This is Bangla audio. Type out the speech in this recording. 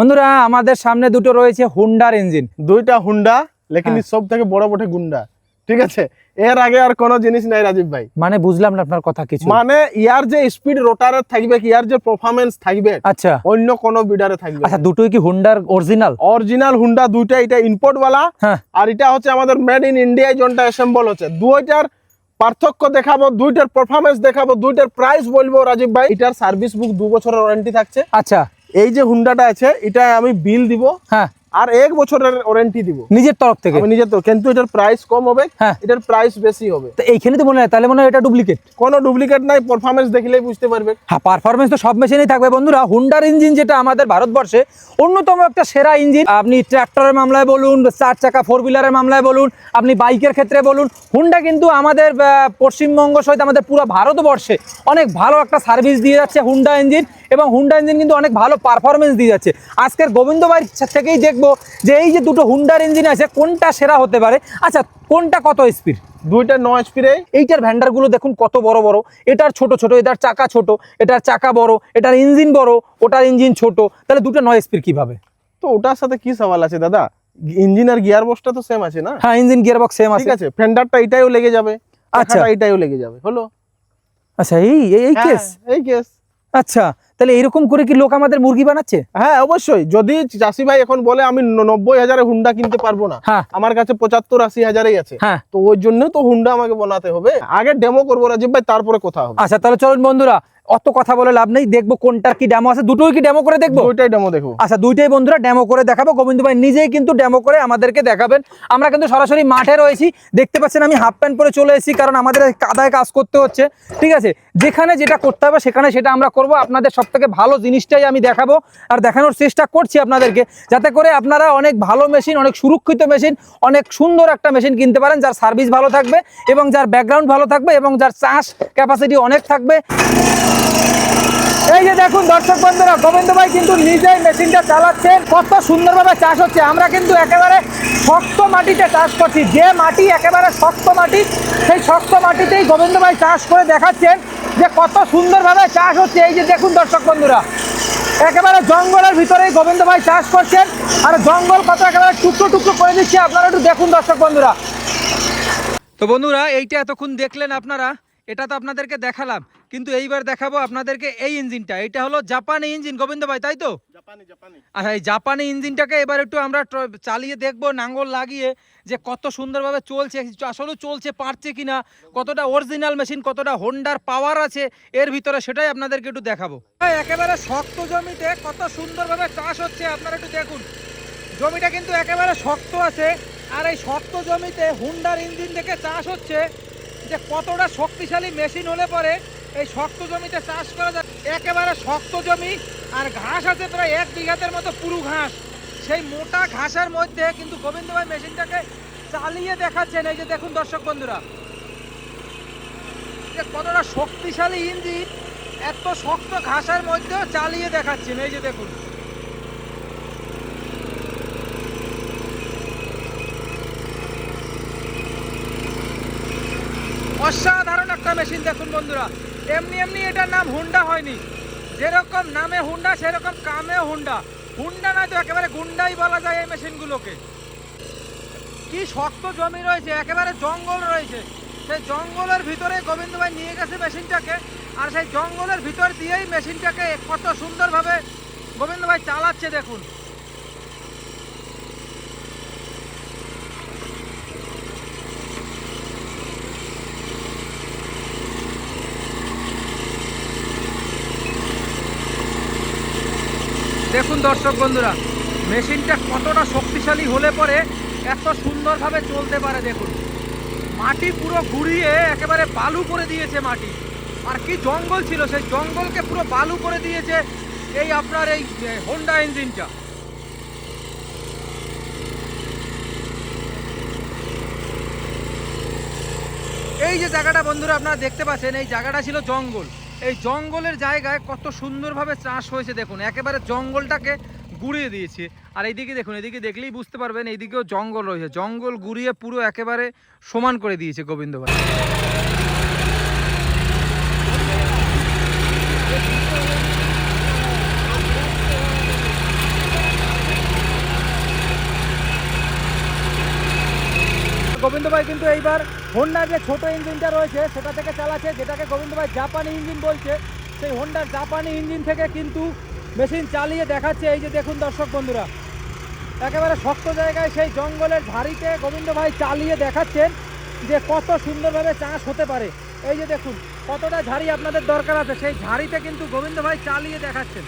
বন্ধুরা আমাদের সামনে দুটো রয়েছে হুন্ডার ইঞ্জিন, দুইটা হুন্ডা, লেকিন সব থেকে বড় বটে গুন্ডা। ঠিক আছে, এর আগে আর কোনো জিনিস নাই রাজীব ভাই। মানে বুঝলাম না আপনার কথা কিছু। মানে ইয়ার যে স্পিড রোটারে থাকবে, ইয়ার যে পারফরম্যান্স থাকবে, আচ্ছা অন্য কোন বিডারে থাকবে। আচ্ছা, দুটোই কি হুন্ডার অরিজিনাল? অরিজিনাল হুন্ডা দুইটা, এটা ইম্পোর্ট ওয়ালা, হ্যাঁ, আর এটা হচ্ছে আমাদের মেড ইন ইন্ডিয়ায় যেটা অ্যাসেম্বল হচ্ছে। দুইটার পার্থক্য দেখাবো, দুইটার পারফরম্যান্স দেখাবো, দুইটার প্রাইস বলবো রাজীব ভাই। এটার সার্ভিস বুক 2 বছরের ওয়ারেন্টি থাকছে। আচ্ছা এই যে হুন্ডাটা আছে, এটা আমি বিল দিব, হ্যাঁ, আর 1 বছরের ওয়ারেন্টি দিব নিজের তরফ থেকে। আমি নিজে তো, কিন্তু এটার প্রাইস কম হবে, হ্যাঁ, এটার প্রাইস বেশি হবে। তো এইখানে তো মনে হয় তাহলে মনে হয় এটা ডুপ্লিকেট। কোনো ডুপ্লিকেট নাই, পারফরম্যান্স দেখলেই বুঝতে পারবে। হ্যাঁ, পারফরমেন্স তো সব মেশিনেই থাকবে বন্ধুরা। হুন্ডার ইঞ্জিন যেটা আমাদের ভারতবর্ষে অন্যতম একটা সেরা ইঞ্জিন। আপনি ট্র্যাক্টরের মামলায় বলুন, 4 চাকা 4 হুইলারের মামলায় বলুন, আপনি বাইকের ক্ষেত্রে বলুন, হুন্ডা কিন্তু আমাদের পশ্চিমবঙ্গ সহিত আমাদের পুরো ভারতবর্ষে অনেক ভালো একটা সার্ভিস দিয়ে যাচ্ছে হুন্ডা ইঞ্জিন। এবং হুন্ডা ইঞ্জিন কিন্তু অনেক ভালো পারফরমেন্স দিয়ে যাচ্ছে। আজকের গোবিন্দ ভাই থেকেই দেখবো যে এই যে দুটো হুন্ডার ইঞ্জিন আছে কোনটা সেরা হতে পারে। আচ্ছা, কোনটা কত স্পিড? দুইটা 9 স্পিডে। এইটার ভ্যান্ডারগুলো দেখুন কত বড় বড়, এটার ছোট ছোট, এটার চাকা ছোট, এটার চাকা বড়, এটার ইঞ্জিন বড়, ওটার ইঞ্জিন ছোট, তাহলে দুটো 9 স্পিড কিভাবে? তো ওটার সাথে কি সওয়াল আছে দাদা? ইঞ্জিন আর গিয়ার বক্সটা তো সেম আছে না? হ্যাঁ, ইঞ্জিন গিয়ার বক্স সেম আছে। ঠিক আছে, ফেন্ডারটা এটাইও লেগে যাবে, আচ্ছা চাকাটা এটাইও লেগে যাবে, হলো। আচ্ছা, এই কেস। এই কেস। আচ্ছা, তাহলে এরকম করে কি লোক আমাদের মুরগি বানাচ্ছে? হ্যাঁ অবশ্যই। যদি চাষি ভাই এখন বলে আমি 90,000 হুন্ডা কিনতে পারবো না, হ্যাঁ, আমার কাছে 75-80 হাজারই আছে, হ্যাঁ, তো ওই জন্য তো হুন্ডা আমাকে বানাতে হবে। আগে ডেমো করবো রাজীব ভাই, তারপরে কথা হবে। আচ্ছা তাহলে চলুন বন্ধুরা, অত কথা বলে লাভ নেই, দেখবো কোনটার কি ডেমো আছে। দুটোই কি ডেমো করে দেখবো? দুইটাই ডেমো দেখবো। আচ্ছা, দুইটাই বন্ধুরা ডেমো করে দেখাবো। গোবিন্দ ভাই নিজেই কিন্তু ডেমো করে আমাদেরকে দেখাবেন। আমরা কিন্তু সরাসরি মাঠে রয়েছি, দেখতে পাচ্ছেন আমি হাফ প্যান্ট পরে চলে এসেছি, কারণ আমাদের কাদায় কাজ করতে হচ্ছে। ঠিক আছে, যেখানে যেটা করতে হবে সেখানে সেটা আমরা করব। আপনাদের সব থেকে ভালো জিনিসটাই আমি দেখাবো আর দেখানোর চেষ্টা করছি আপনাদেরকে, যাতে করে আপনারা অনেক ভালো মেশিন, অনেক সুরক্ষিত মেশিন, অনেক সুন্দর একটা মেশিন কিনতে পারেন, যার সার্ভিস ভালো থাকবে এবং যার ব্যাকগ্রাউন্ড ভালো থাকবে এবং যার চাষ ক্যাপাসিটি অনেক থাকবে। এই যে দেখুন দর্শক বন্ধুরা, গোবিন্দ ভাই কিন্তু নিজেই মেশিনটা চালাচ্ছেন, কত সুন্দরভাবে চাষ হচ্ছে। আমরা কিন্তু একেবারে শক্ত মাটিতে চাষ করছি, যে মাটি একেবারে শক্ত মাটি, সেই শক্ত মাটিতেই গোবিন্দ ভাই চাষ করে দেখাচ্ছেন যে কত সুন্দরভাবে চাষ হচ্ছে। এই যে দেখুন দর্শক বন্ধুরা, একেবারে জঙ্গলের ভিতরেই গোবিন্দ ভাই চাষ করছেন, আর জঙ্গল কত একেবারে টুকরো টুকরো করে দিচ্ছে। আপনারা একটু দেখুন দর্শক বন্ধুরা। তো বন্ধুরা, এইটা এতক্ষণ দেখলেন আপনারা, এটা তো আপনাদেরকে দেখালাম, কিন্তু এইবার দেখাবো আপনাদেরকে এই ইঞ্জিনটা। এটা হলো জাপানি ইঞ্জিন গোবিন্দ ভাই, তাই তো? জাপানি। আচ্ছা, এই জাপানি ইঞ্জিনটাকে এবার একটু আমরা চালিয়ে দেখবো, নাঙ্গল লাগিয়ে, যে কত সুন্দরভাবে চলছে, আসলে চলছে পারছে কিনা, কতটা অরিজিনাল মেশিন, কতটা হোন্ডার পাওয়ার আছে এর ভিতরে, সেটাই আপনাদেরকে একটু দেখাবো। একেবারে শক্ত জমিতে কত সুন্দরভাবে চাষ হচ্ছে, আপনারা একটু দেখুন। জমিটা কিন্তু একেবারে শক্ত আছে, আর এই শক্ত জমিতে হুন্ডার ইঞ্জিন থেকে চাষ হচ্ছে, যে কতটা শক্তিশালী মেশিন হলে পরে এই শক্ত জমিতে চাষ করা যায়। একেবারে শক্ত জমি, আর ঘাস আছে প্রায় 1 বিঘাতের মতো পুরো ঘাস। সেই মোটা ঘাসের মধ্যে কিন্তু গোবিন্দ ভাই মেশিনটাকে চালিয়ে দেখাচ্ছেন। এই যে দেখুন দর্শক বন্ধুরা, যে কতটা শক্তিশালী ইঞ্জিন, এত শক্ত ঘাসের মধ্যেও চালিয়ে দেখাচ্ছেন। এই যে দেখুন, অসাধারণ একটা মেশিন। দেখুন বন্ধুরা, এমনি এমনি এটার নাম হুন্ডা হয়নি, যেরকম নামে হুন্ডা সেরকম কামেও হুন্ডা। হুন্ডা নয় তো একেবারে গুন্ডাই বলা যায় এই মেশিনগুলোকে। কি শক্ত জমি রয়েছে, একেবারে জঙ্গল রয়েছে, সেই জঙ্গলের ভিতরে গোবিন্দ ভাই নিয়ে গেছে মেশিনটাকে, আর সেই জঙ্গলের ভিতর দিয়েই মেশিনটাকে কত সুন্দরভাবে গোবিন্দ ভাই চালাচ্ছে। দেখুন, দেখুন দর্শক বন্ধুরা, মেশিনটা কতটা শক্তিশালী হলে পরে এত সুন্দরভাবে চলতে পারে। দেখুন, মাটি পুরো ঘুরিয়ে একেবারে বালু করে দিয়েছে মাটি, আর কি জঙ্গল ছিল সেই জঙ্গলকে পুরো বালু করে দিয়েছে এই আপনার এই হোন্ডা ইঞ্জিনটা। এই যে জায়গাটা বন্ধুরা আপনারা দেখতে পাচ্ছেন, এই জায়গাটা ছিল জঙ্গল। এই জঙ্গলের জায়গায় কত সুন্দরভাবে চাষ হয়েছে। দেখুন, একেবারে জঙ্গলটাকে গুড়িয়ে দিয়েছে। আর এইদিকে দেখুন, এদিকে দেখলেই বুঝতে পারবেন, এইদিকেও জঙ্গল রয়েছে, জঙ্গল গুড়িয়ে পুরো একেবারে সমান করে দিয়েছে গোবিন্দ ভাই। গোবিন্দ ভাই কিন্তু এইবার হোন্ডার যে ছোট ইঞ্জিনটা রয়েছে সেটা থেকে চালাচ্ছে, যেটাকে গোবিন্দ ভাই জাপানি ইঞ্জিন বলছে। সেই হোন্ডার জাপানি ইঞ্জিন থেকে কিন্তু মেশিন চালিয়ে দেখাচ্ছে। এই যে দেখুন দর্শক বন্ধুরা, একেবারে শক্ত জায়গায় সেই জঙ্গলের ঝাড়িতে গোবিন্দ ভাই চালিয়ে দেখাচ্ছেন যে কত সুন্দরভাবে চাষ হতে পারে। এই যে দেখুন কতটা ঝাড়ি আপনাদের দরকার আছে, সেই ঝাড়িতে কিন্তু গোবিন্দ ভাই চালিয়ে দেখাচ্ছেন।